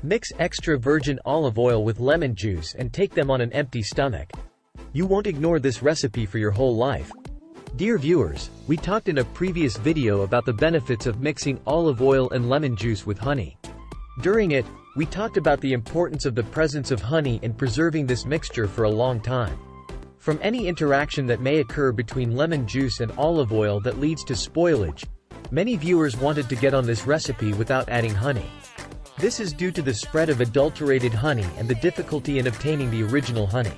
Mix extra virgin olive oil with lemon juice and take them on an empty stomach. You won't ignore this recipe for your whole life. Dear viewers, we talked in a previous video about the benefits of mixing olive oil and lemon juice with honey. During it, we talked about the importance of the presence of honey in preserving this mixture for a long time. From any interaction that may occur between lemon juice and olive oil that leads to spoilage, many viewers wanted to get on this recipe without adding honey. This is due to the spread of adulterated honey and the difficulty in obtaining the original honey.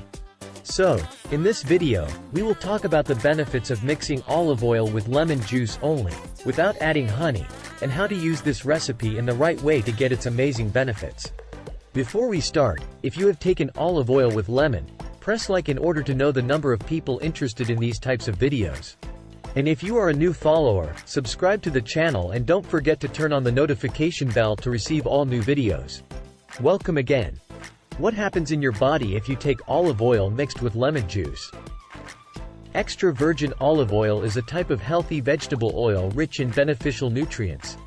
So, in this video, we will talk about the benefits of mixing olive oil with lemon juice only, without adding honey, and how to use this recipe in the right way to get its amazing benefits. Before we start, if you have taken olive oil with lemon, press like in order to know the number of people interested in these types of videos. And if you are a new follower, subscribe to the channel and don't forget to turn on the notification bell to receive all new videos. Welcome again. What happens in your body if you take olive oil mixed with lemon juice? Extra virgin olive oil is a type of healthy vegetable oil rich in beneficial nutrients.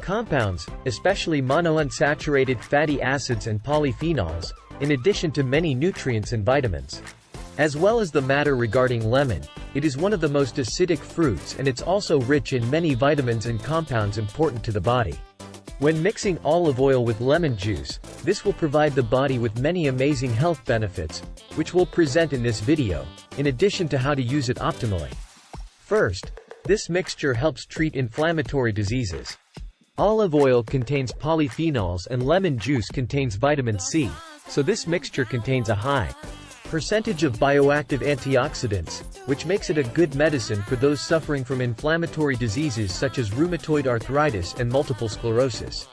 Compounds, especially monounsaturated fatty acids and polyphenols, in addition to many nutrients and vitamins. As well as the matter regarding lemon, it is one of the most acidic fruits and it's also rich in many vitamins and compounds important to the body. When mixing olive oil with lemon juice, this will provide the body with many amazing health benefits, which we'll present in this video, in addition to how to use it optimally. First, this mixture helps treat inflammatory diseases. Olive oil contains polyphenols and lemon juice contains vitamin C, so this mixture contains a high percentage of bioactive antioxidants, which makes it a good medicine for those suffering from inflammatory diseases such as rheumatoid arthritis and multiple sclerosis.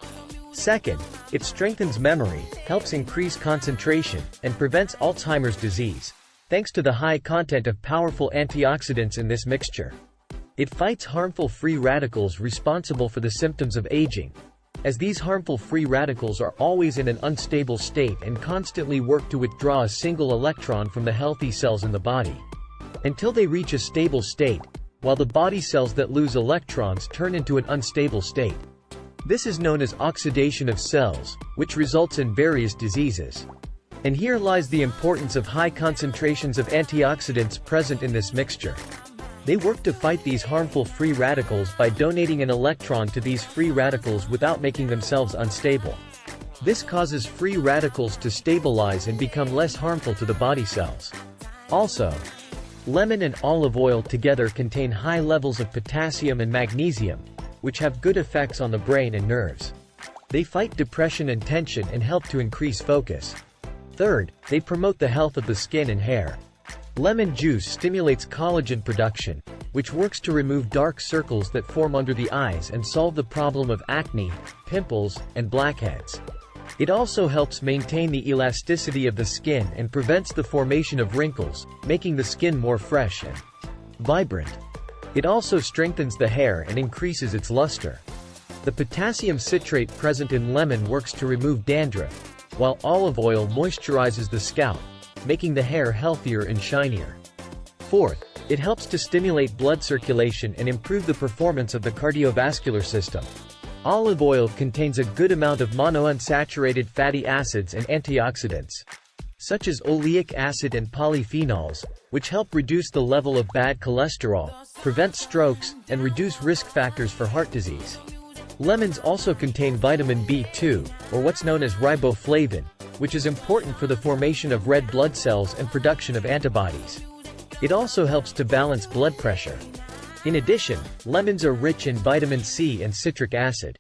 Second, it strengthens memory, helps increase concentration, and prevents Alzheimer's disease, thanks to the high content of powerful antioxidants in this mixture. It fights harmful free radicals responsible for the symptoms of aging, as these harmful free radicals are always in an unstable state and constantly work to withdraw a single electron from the healthy cells in the body, until they reach a stable state, while the body cells that lose electrons turn into an unstable state. This is known as oxidation of cells, which results in various diseases. And here lies the importance of high concentrations of antioxidants present in this mixture. They work to fight these harmful free radicals by donating an electron to these free radicals without making themselves unstable. This causes free radicals to stabilize and become less harmful to the body cells. Also, lemon and olive oil together contain high levels of potassium and magnesium, which have good effects on the brain and nerves. They fight depression and tension and help to increase focus. Third, they promote the health of the skin and hair. Lemon juice stimulates collagen production, which works to remove dark circles that form under the eyes and solve the problem of acne, pimples, and blackheads. It also helps maintain the elasticity of the skin and prevents the formation of wrinkles, making the skin more fresh and vibrant. It also strengthens the hair and increases its luster. The potassium citrate present in lemon works to remove dandruff, while olive oil moisturizes the scalp, making the hair healthier and shinier. Fourth, it helps to stimulate blood circulation and improve the performance of the cardiovascular system. Olive oil contains a good amount of monounsaturated fatty acids and antioxidants, such as oleic acid and polyphenols, which help reduce the level of bad cholesterol, prevent strokes, and reduce risk factors for heart disease. Lemons also contain vitamin B2, or what's known as riboflavin, which is important for the formation of red blood cells and production of antibodies. It also helps to balance blood pressure. In addition, lemons are rich in vitamin C and citric acid,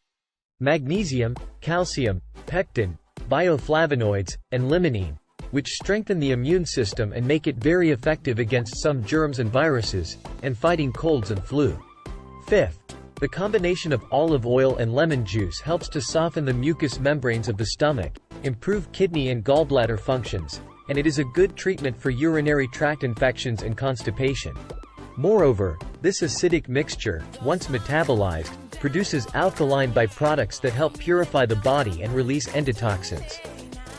magnesium, calcium, pectin, bioflavonoids, and limonene, which strengthen the immune system and make it very effective against some germs and viruses, and fighting colds and flu. Fifth, the combination of olive oil and lemon juice helps to soften the mucous membranes of the stomach, improve kidney and gallbladder functions, and it is a good treatment for urinary tract infections and constipation. Moreover, this acidic mixture, once metabolized, produces alkaline byproducts that help purify the body and release endotoxins.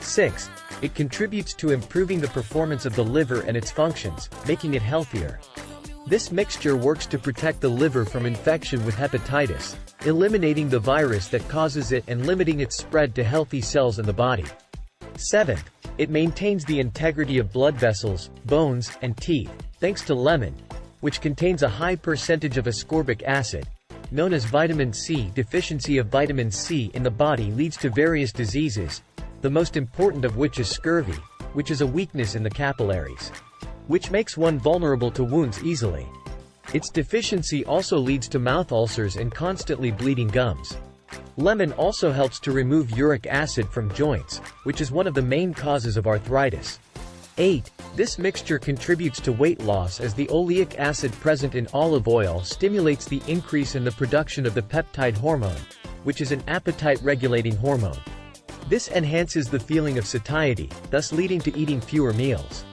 Sixth, it contributes to improving the performance of the liver and its functions, making it healthier. This mixture works to protect the liver from infection with hepatitis, eliminating the virus that causes it and limiting its spread to healthy cells in the body. 7th, it maintains the integrity of blood vessels, bones, and teeth, thanks to lemon, which contains a high percentage of ascorbic acid, known as vitamin C. Deficiency of vitamin C in the body leads to various diseases, the most important of which is scurvy, which is a weakness in the capillaries, which makes one vulnerable to wounds easily. Its deficiency also leads to mouth ulcers and constantly bleeding gums. Lemon also helps to remove uric acid from joints, which is one of the main causes of arthritis. 8. This mixture contributes to weight loss as the oleic acid present in olive oil stimulates the increase in the production of the peptide hormone, which is an appetite-regulating hormone. This enhances the feeling of satiety, thus leading to eating fewer meals.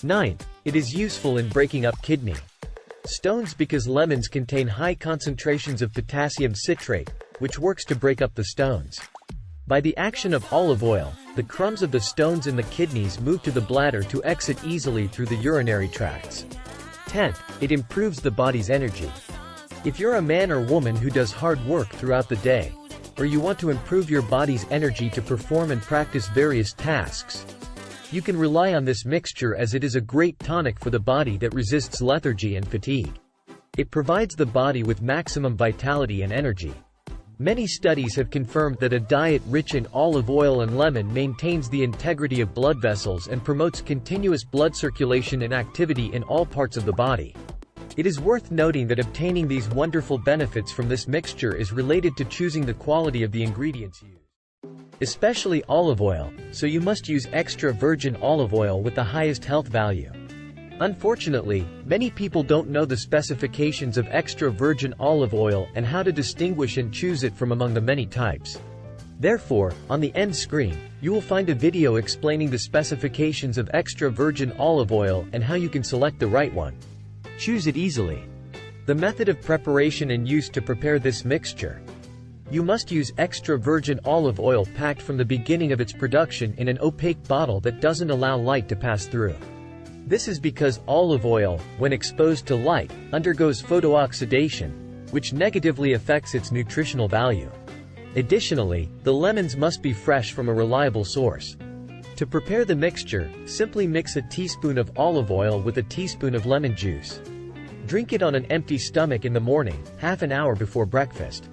9th, it is useful in breaking up kidney stones because lemons contain high concentrations of potassium citrate, which works to break up the stones. By the action of olive oil, the crumbs of the stones in the kidneys move to the bladder to exit easily through the urinary tracts. 10th, it improves the body's energy. If you're a man or woman who does hard work throughout the day, or you want to improve your body's energy to perform and practice various tasks, you can rely on this mixture as it is a great tonic for the body that resists lethargy and fatigue. It provides the body with maximum vitality and energy. Many studies have confirmed that a diet rich in olive oil and lemon maintains the integrity of blood vessels and promotes continuous blood circulation and activity in all parts of the body. It is worth noting that obtaining these wonderful benefits from this mixture is related to choosing the quality of the ingredients used, especially olive oil, so you must use extra virgin olive oil with the highest health value. Unfortunately, many people don't know the specifications of extra virgin olive oil and how to distinguish and choose it from among the many types. Therefore, on the end screen, you will find a video explaining the specifications of extra virgin olive oil and how you can select the right one. Choose it easily. The method of preparation and use to prepare this mixture. You must use extra virgin olive oil packed from the beginning of its production in an opaque bottle that doesn't allow light to pass through. This is because olive oil, when exposed to light, undergoes photooxidation, which negatively affects its nutritional value. Additionally, the lemons must be fresh from a reliable source. To prepare the mixture, simply mix a teaspoon of olive oil with a teaspoon of lemon juice. Drink it on an empty stomach in the morning, half an hour before breakfast.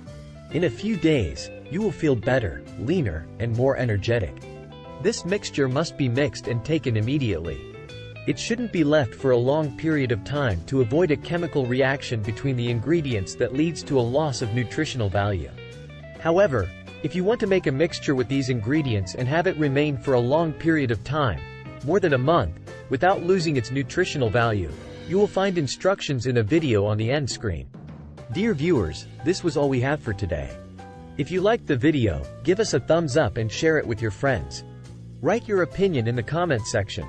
In a few days, you will feel better, leaner, and more energetic. This mixture must be mixed and taken immediately. It shouldn't be left for a long period of time to avoid a chemical reaction between the ingredients that leads to a loss of nutritional value. However, if you want to make a mixture with these ingredients and have it remain for a long period of time, more than a month, without losing its nutritional value, you will find instructions in a video on the end screen. Dear viewers, this was all we have for today. If you liked the video, give us a thumbs up and share it with your friends. Write your opinion in the comment section.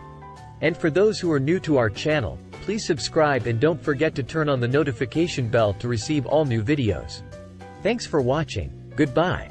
And for those who are new to our channel, please subscribe and don't forget to turn on the notification bell to receive all new videos. Thanks for watching. Goodbye.